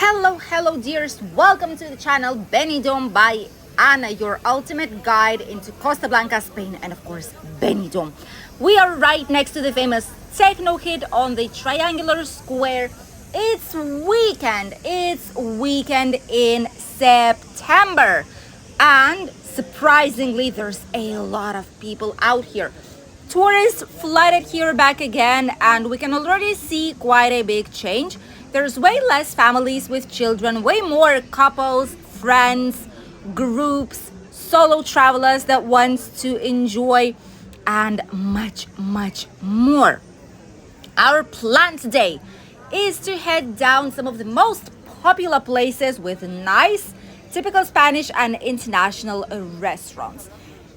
Hello dears, welcome to the channel Benidorm by Anna, your ultimate guide into Costa Blanca, Spain, and of course Benidorm. We are right next to the famous techno hit on the triangular square. It's weekend in September, and surprisingly there's a lot of people out here. Tourists flooded here back again, and we can already see quite a big change. There's way less families with children, way more couples, friends, groups, solo travelers that want to enjoy, and much more. Our plan today is to head down some of the most popular places with nice, typical Spanish and international restaurants.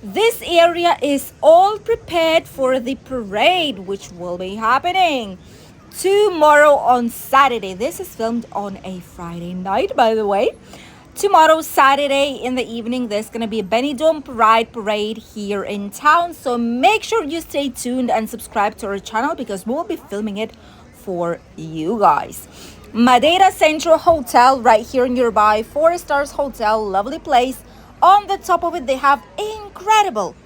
This area is all prepared for the parade, which will be happening tomorrow on Saturday. This is filmed on a Friday night, by the way. Tomorrow, Saturday in the evening, there's going to be a Benidorm Pride Parade here in town. So make sure you stay tuned and subscribe to our channel because we'll be filming it for you guys. Madeira Central Hotel right here nearby, 4 stars hotel, lovely place. On the top of it, they have incredible,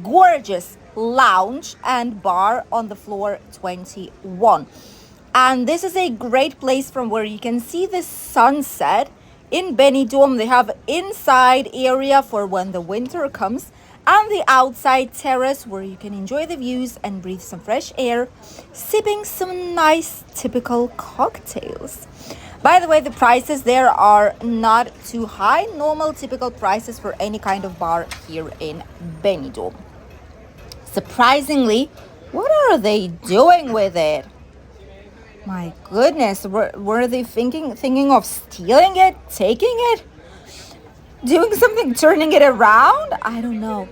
gorgeous lounge and bar on the floor 21. And this is a great place from where you can see the sunset. In Benidorm, they have inside area for when the winter comes and the outside terrace where you can enjoy the views and breathe some fresh air, sipping some nice typical cocktails. By the way, the prices there are not too high, normal typical prices for any kind of bar here in Benidorm. Surprisingly, what are they doing with it? My goodness, were they thinking of stealing it, taking it, doing something, turning it around? I don't know.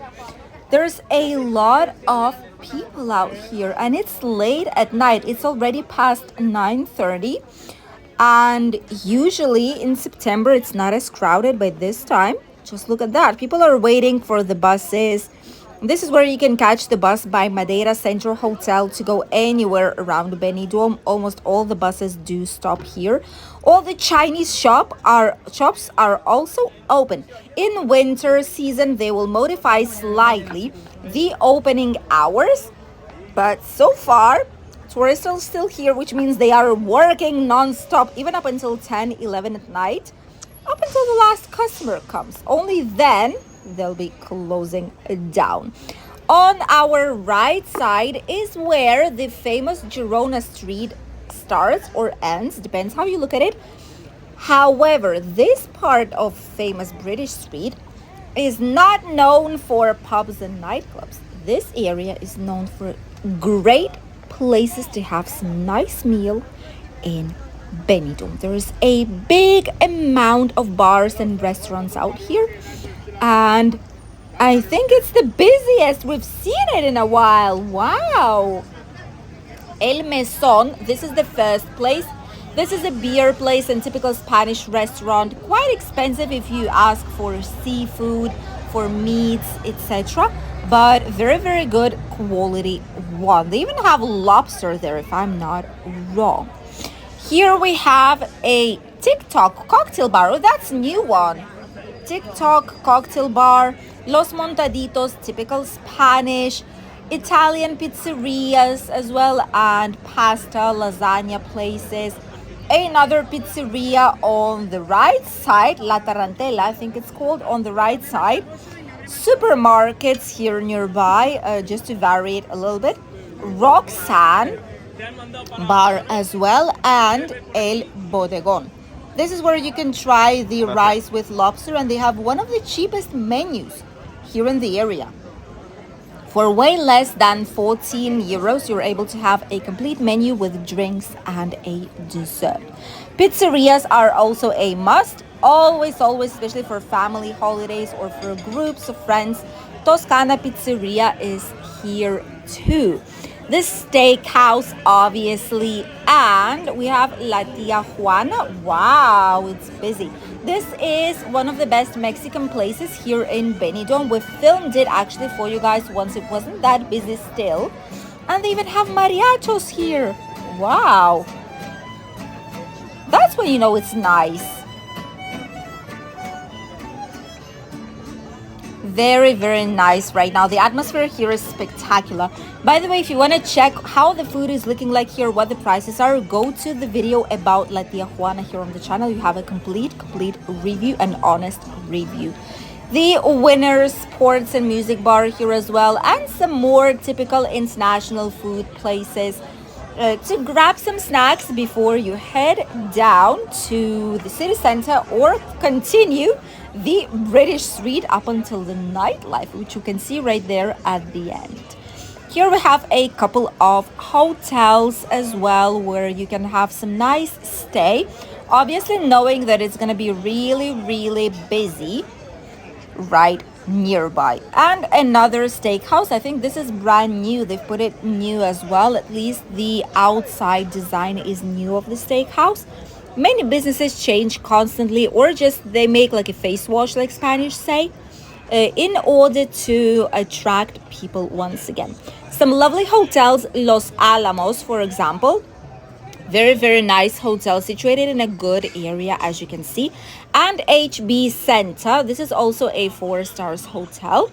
There's a lot of people out here and it's late at night. It's already past 9:30. And usually in September, it's not as crowded by this time. Just look at that. People are waiting for the buses. This is where you can catch the bus by Madeira Central Hotel to go anywhere around Benidorm. Almost all the buses do stop here. All the Chinese shops are also open. In winter season, they will modify slightly the opening hours. But so far, tourists are still here, which means they are working non-stop, even up until 10, 11 at night, up until the last customer comes. Only then they'll be closing down. On our right side is where the famous Girona Street starts or ends, depends how you look at it. However, this part of famous British Street is not known for pubs and nightclubs. This area is known for great places to have some nice meal in Benidorm. There is a big amount of bars and restaurants out here, and I think it's the busiest we've seen it in a while. Wow. El Mesón, this is the first place. This is a beer place and typical Spanish restaurant. Quite expensive if you ask for seafood, for meats, etc. But very good quality one. They even have lobster there, if I'm not wrong. Here we have a TikTok cocktail bar. Oh, that's a new one. TikTok cocktail bar. Los Montaditos, typical Spanish, Italian pizzerias as well, and pasta, lasagna places. Another pizzeria on the right side, La Tarantella, I think it's called, on the right side. Supermarkets here nearby, just to vary it a little bit. Roxanne bar as well, and El Bodegon. This is where you can try the rice with lobster, and they have one of the cheapest menus here in the area. For way less than 14 euros, you're able to have a complete menu with drinks and a dessert. Pizzerias are also a must. Always, especially for family holidays or for groups of friends. Toscana Pizzeria is here too. The steakhouse, obviously, and we have La Tia Juana. Wow, it's busy. This is one of the best Mexican places here in Benidorm. We filmed it actually for you guys once it wasn't that busy still. And they even have mariachis here. Wow. That's when you know it's nice. Very, very nice right now. The atmosphere here is spectacular. By the way, if you want to check how the food is looking like here, what the prices are, go to the video about La Tia Juana here on the channel. You have a complete review, an honest review. The Winners Sports and Music Bar here as well, and some more typical international food places to grab some snacks before you head down to the city center or continue the British Street up until the nightlife, which you can see right there at the end. Here we have a couple of hotels as well where you can have some nice stay. Obviously, knowing that it's going to be really busy right nearby. And another steakhouse. I think this is brand new. They've put it new as well. At least the outside design is new of the steakhouse. Many businesses change constantly, or just they make like a face wash, like Spanish say, in order to attract people once again. Some lovely hotels, Los Alamos, for example. Very nice hotel situated in a good area, as you can see. And HB Center, this is also a 4 stars hotel.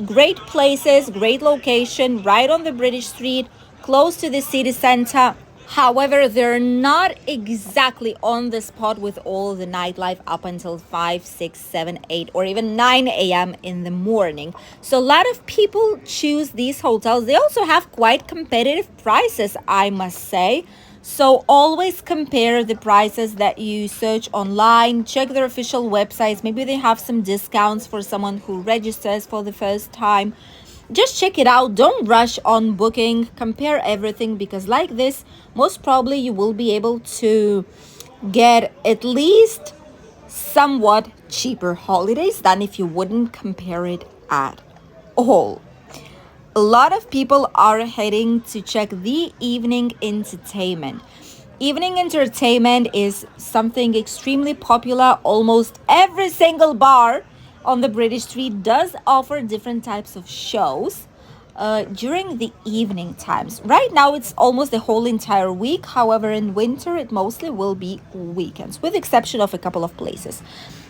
Great places, great location, right on the British Street, close to the city center. However, they're not exactly on the spot with all the nightlife up until 5, 6, 7, 8, or even 9 a.m. in the morning. So a lot of people choose these hotels. They also have quite competitive prices, I must say. So always compare the prices that you search online, check their official websites. Maybe they have some discounts for someone who registers for the first time. Just check it out. Don't rush on booking. Compare everything, because like this, most probably you will be able to get at least somewhat cheaper holidays than if you wouldn't compare it at all. A lot of people are heading to check the evening entertainment. Evening entertainment is something extremely popular. Almost every single bar on the British Street does offer different types of shows during the evening times. Right now, it's almost the whole entire week. However, in winter, it mostly will be weekends, with the exception of a couple of places.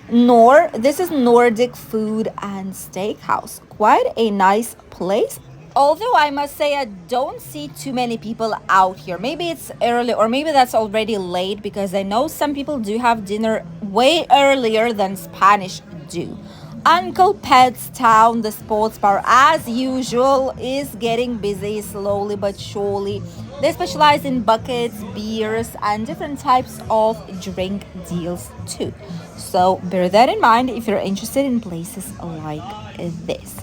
This is Nordic Food and Steakhouse. Quite a nice place. Although I must say I don't see too many people out here. Maybe it's early, or maybe that's already late, because I know some people do have dinner way earlier than Spanish do. Uncle Pet's Town, the sports bar, as usual, is getting busy slowly but surely. They specialize in buckets, beers, and different types of drink deals too. So bear that in mind if you're interested in places like this.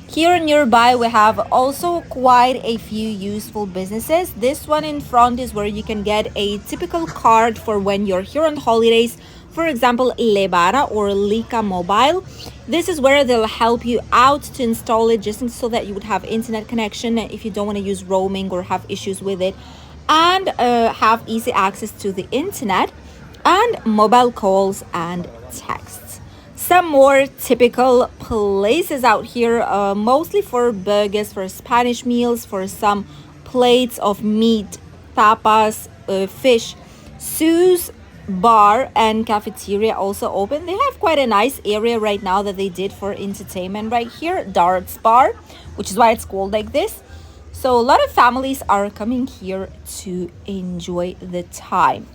Here nearby, we have also quite a few useful businesses. This one in front is where you can get a typical card for when you're here on holidays. For example, Lebara or Lika Mobile. This is where they'll help you out to install it, just so that you would have internet connection if you don't want to use roaming or have issues with it, and have easy access to the internet and mobile calls and texts. Some more typical places out here, mostly for burgers, for Spanish meals, for some plates of meat, tapas, fish. Sue's bar and cafeteria also open. They have quite a nice area right now that they did for entertainment right here. Darts bar, which is why it's called like this. So a lot of families are coming here to enjoy the time.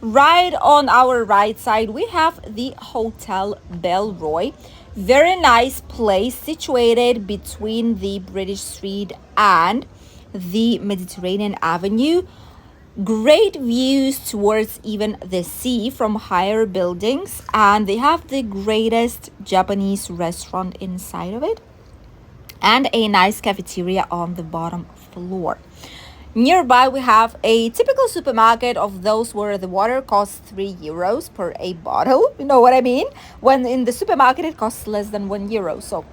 Right on our right side, we have the Hotel Belroy. Very nice place situated between the British Street and the Mediterranean Avenue. Great views towards even the sea from higher buildings, and they have the greatest Japanese restaurant inside of it, and a nice cafeteria on the bottom floor. Nearby, we have a typical supermarket of those where the water costs 3 euros per a bottle. You know what I mean? When in the supermarket, it costs less than 1 euro. So,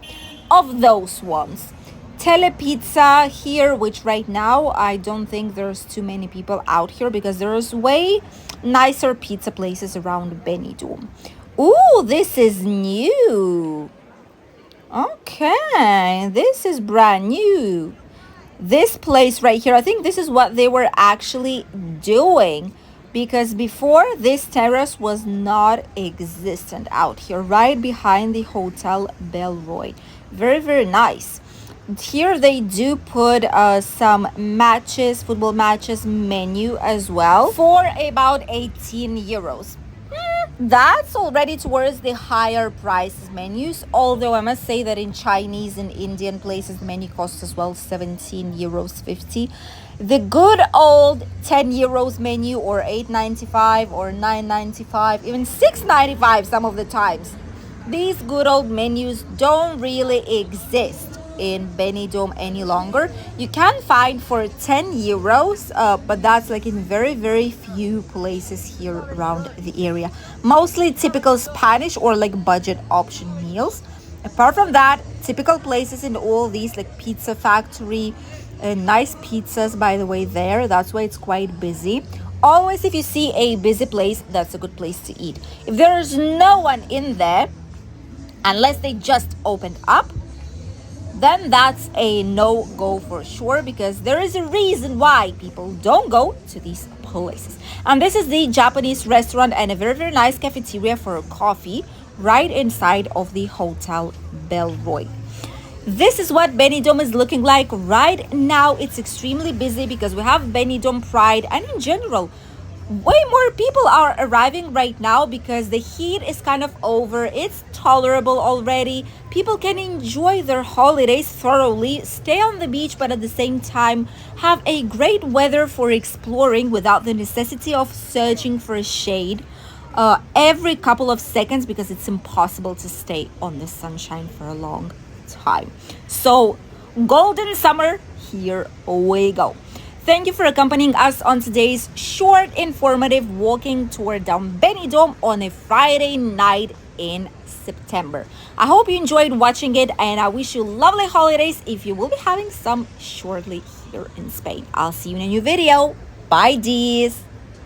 of those ones. Telepizza here, which right now, I don't think there's too many people out here, because there's way nicer pizza places around Benidorm. Ooh, this is new. Okay, this is brand new. This place right here, I think this is what they were actually doing because before this terrace was not existent out here, right behind the Hotel Belroy. Very, very nice. Here they do put some matches, football matches menu as well for about 18 euros. That's already towards the higher price menus, although I must say that in Chinese and Indian places the menu costs as well 17 euros 50. The good old 10 euros menu, or 8.95 or 9.95, even 6.95 some of the times. These good old menus don't really exist in Benidorm any longer. You can find for 10 euros, but that's like in very, very few places here around the area. Mostly typical Spanish or like budget option meals. Apart from that, typical places in all these, like Pizza Factory, nice pizzas by the way there. That's why it's quite busy. Always, if you see a busy place, that's a good place to eat. If there's no one in there, unless they just opened up, then that's a no-go for sure, because there is a reason why people don't go to these places. And this is the Japanese restaurant and a very, very nice cafeteria for coffee right inside of the Hotel Belroy. This is what Benidorm is looking like right now. It's extremely busy because we have Benidorm Pride, and in general, way more people are arriving right now because the heat is kind of over. It's tolerable already. People can enjoy their holidays thoroughly, stay on the beach, but at the same time have a great weather for exploring without the necessity of searching for a shade every couple of seconds, because it's impossible to stay on the sunshine for a long time. So golden summer, here we go. Thank you for accompanying us on today's short, informative walking tour down Benidorm on a Friday night in September. I hope you enjoyed watching it, and I wish you lovely holidays if you will be having some shortly here in Spain. I'll see you in a new video. Bye, dears.